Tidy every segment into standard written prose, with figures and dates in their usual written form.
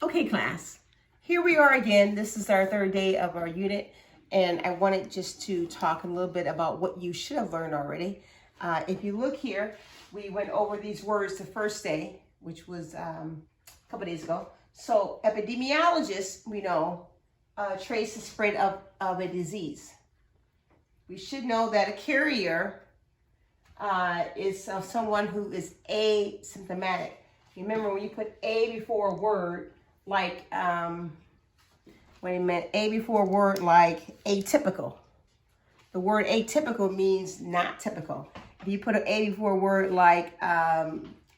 Okay, class, here we are again. This is our third day of our unit, and I wanted just to talk a little bit about what you should have learned already. If you look here, we went over these words the first day, which was a couple days ago. So epidemiologists, we know, trace the spread of a disease. We should know that a carrier is someone who is asymptomatic. Remember, when you put a before a word, like a before a word like atypical. The word atypical means not typical. If you put an a before a word like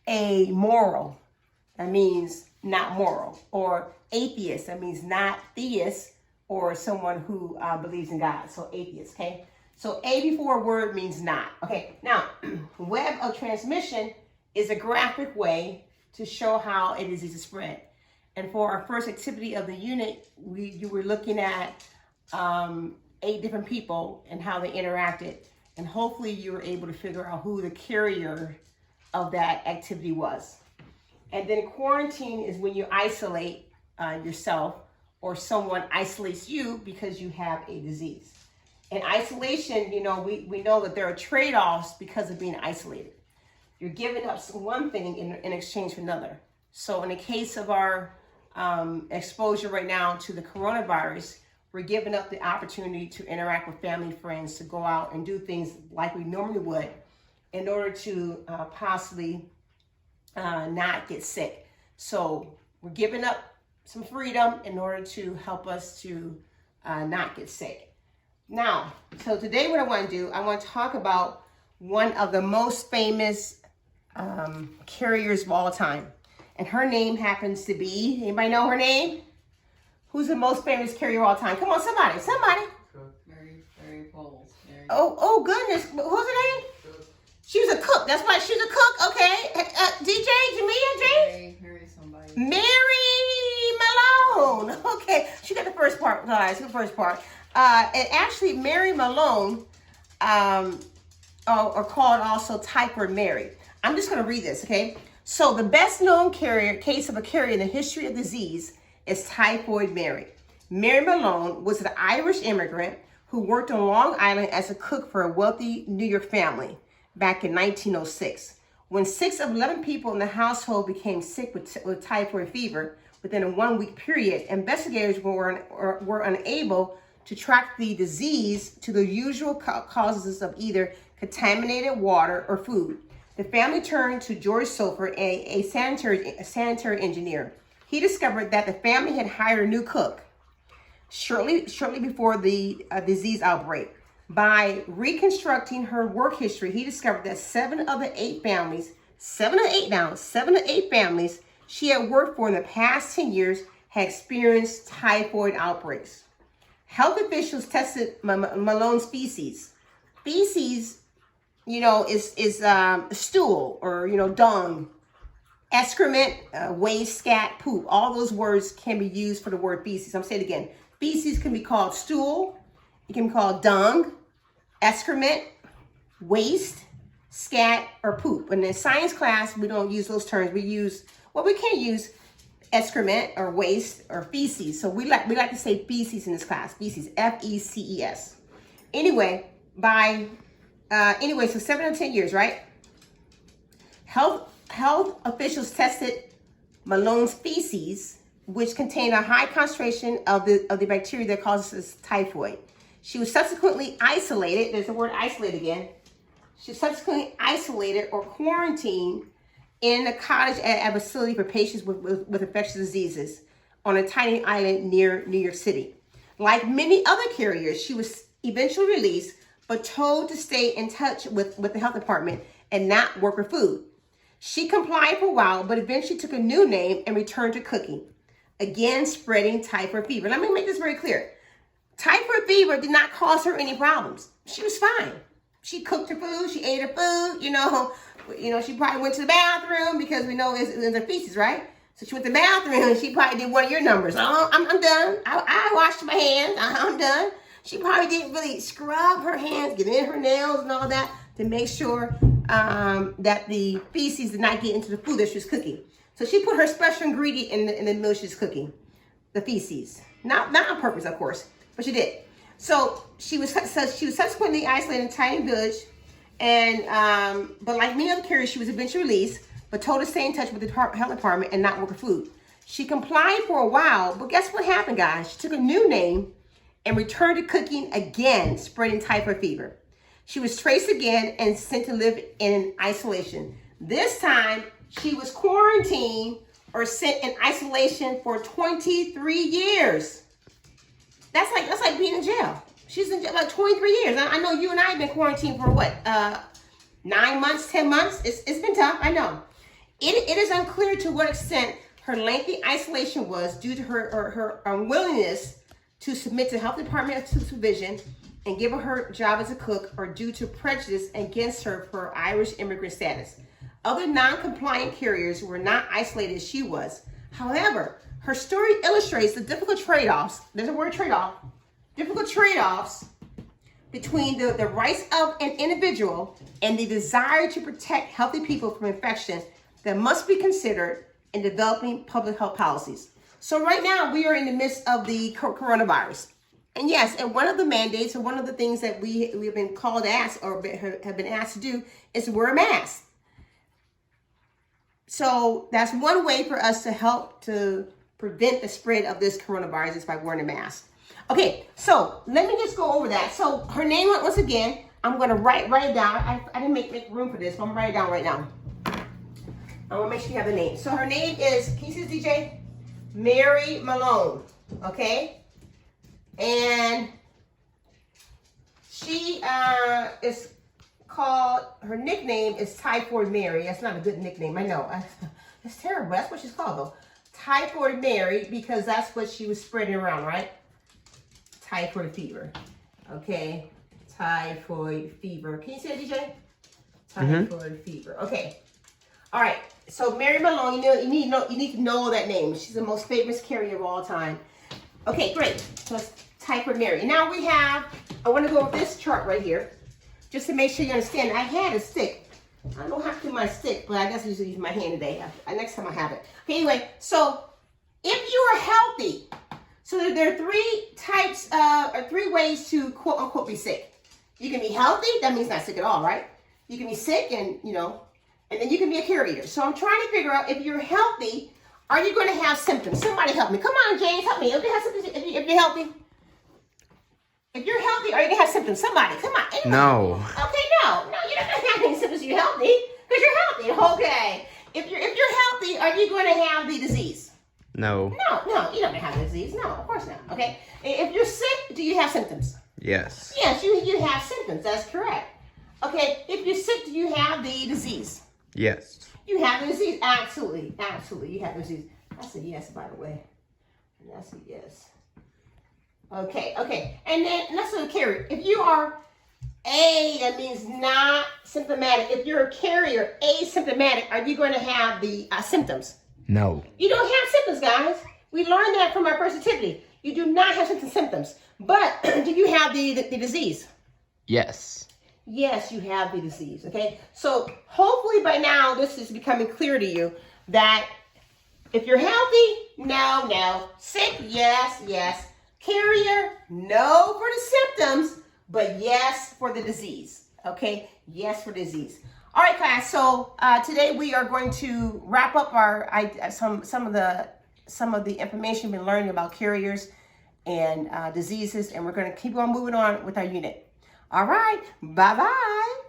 amoral, that means not moral. Or atheist, that means not theist or someone who believes in God. So atheist, okay? So a before a word means not. Okay, now, web of transmission is a graphic way to show how a disease is spread. And for our first activity of the unit, you were looking at 8 different people and how they interacted. And hopefully you were able to figure out who the carrier of that activity was. And then quarantine is when you isolate yourself or someone isolates you because you have a disease. In isolation, we know that there are trade-offs because of being isolated. You're giving up one thing in exchange for another. So in the case of our exposure right now to the coronavirus, we're giving up the opportunity to interact with family, friends, to go out and do things like we normally would in order to possibly not get sick. So we're giving up some freedom in order to help us to not get sick. Now, so today what I want to do, I want to talk about one of the most famous carriers of all time. And her name happens to be, anybody know her name? Who's the most famous carrier of all time? Come on, somebody. Mary Poles. Oh goodness. Who's her name? Cook. She was a cook. That's why she's a cook. Okay. DJ, Jamia, Mary somebody. Mary Malone. Okay. She got the first part, guys. The first part. And actually, Mary Malone, or called also Typhoid Mary. I'm just going to read this, okay? So the best known case of a carrier in the history of disease is Typhoid Mary. Mary Malone was an Irish immigrant who worked on Long Island as a cook for a wealthy New York family back in 1906. When 6 of 11 people in the household became sick with typhoid fever within a 1-week period, investigators were unable to track the disease to the usual causes of either contaminated water or food. The family turned to George Sofer, a sanitary engineer. He discovered that the family had hired a new cook shortly before the disease outbreak. By reconstructing her work history, he discovered that 7 of the 8 families she had worked for in the past 10 years had experienced typhoid outbreaks. Health officials tested Malone's feces. Feces, is stool or, dung, excrement, waste, scat, poop. All those words can be used for the word feces. I'm saying it again. Feces can be called stool. It can be called dung, excrement, waste, scat, or poop. And in science class, we don't use those terms. We can use excrement or waste or feces. So we like to say feces in this class. Feces, F-E-C-E-S. So 7 or 10 years, right? Health officials tested Malone's feces, which contained a high concentration of the bacteria that causes typhoid. She was subsequently isolated. There's the word isolate again. She was subsequently isolated or quarantined in a cottage at a facility for patients with infectious diseases on a tiny island near New York City. Like many other carriers, she was eventually released, but told to stay in touch with the health department and not work for food. She complied for a while, but eventually took a new name and returned to cooking, again spreading typhoid fever. Let me make this very clear. Typhoid fever did not cause her any problems. She was fine. She cooked her food, she ate her food, she probably went to the bathroom because we know it's in the feces, right? So she went to the bathroom and she probably did one of your numbers. Oh, I'm done. I washed my hands. I'm done. She probably didn't really scrub her hands, get in her nails and all that to make sure that the feces did not get into the food that she was cooking. So she put her special ingredient in the meal she's cooking, the feces. Not on purpose, of course, but she did. So she was subsequently isolated in Italian village, and but like many other carriers, she was eventually released, but told to stay in touch with the health department and not work her food. She complied for a while, but guess what happened, guys? She took a new name and returned to cooking again, spreading typhoid fever. She was traced again and sent to live in isolation. This time, she was quarantined or sent in isolation for 23 years. That's like being in jail. She's in jail like 23 years. I know you and I have been quarantined for what? 9 months, 10 months? It's been tough, I know. It is unclear to what extent her lengthy isolation was due to her unwillingness to submit to health department supervision and give her job as a cook, or due to prejudice against her for her Irish immigrant status. Other non-compliant carriers were not isolated as she was. However, her story illustrates the difficult trade-offs, there's a word trade-off, difficult trade-offs between the rights of an individual and the desire to protect healthy people from infection that must be considered in developing public health policies. So right now we are in the midst of the coronavirus. And yes, and one of the mandates, or one of the things that we have been called to ask, or have been asked to do, is to wear a mask. So that's one way for us to help to prevent the spread of this coronavirus, is by wearing a mask. Okay, so let me just go over that. So her name, once again, I'm going to write it down. I didn't make room for this, but I'm going to write it down right now. I want to make sure you have the name. So her name is, can you see this, DJ? Mary Malone, okay? And she is called, her nickname is Typhoid Mary. That's not a good nickname, I know. It's terrible. That's what she's called, though. Typhoid Mary, because that's what she was spreading around, right? Typhoid fever. Okay. Typhoid fever. Can you see it, DJ? Typhoid fever. Okay. All right. So Mary Malone, you need to know that name. She's the most famous carrier of all time. Okay, great. So it's Typhoid Mary. Now I want to go with this chart right here, just to make sure you understand. I had a stick. I don't have to do my stick, but I guess I usually use my hand today. Next time I have it. Okay, anyway, so if you are healthy, so there are three ways to quote unquote be sick. You can be healthy, that means not sick at all, right? You can be sick and and then you can be a carrier. So I'm trying to figure out, if you're healthy, are you going to have symptoms? Somebody help me. Come on, James, help me. If you have symptoms, if you're healthy. If you're healthy, are you going to have symptoms? Somebody, come on. Anybody. No. Okay, no, you're not going to have any symptoms. You're healthy because you're healthy. Okay. If you're healthy, are you going to have the disease? No. No, you're not going to have the disease. No, of course not. Okay. If you're sick, do you have symptoms? Yes. Yes, you have symptoms. That's correct. Okay. If you're sick, do you have the disease? Yes. You have the disease. Absolutely. You have the disease. That's a yes, by the way. That's a yes. Okay. And then let's look at carrier. If you are that means not symptomatic. If you're a carrier, asymptomatic, are you going to have the symptoms? No. You don't have symptoms, guys. We learned that from our birth certificate. You do not have symptoms. But do you have the disease? Yes. Yes, you have the disease, okay? So hopefully by now this is becoming clear to you that if you're healthy, no. Sick, yes. Carrier, no for the symptoms, but yes for the disease, okay? Yes for disease. All right, class, so today we are going to wrap up some of the information we've been learning about carriers and diseases, and we're going to keep on moving on with our unit. All right, bye-bye.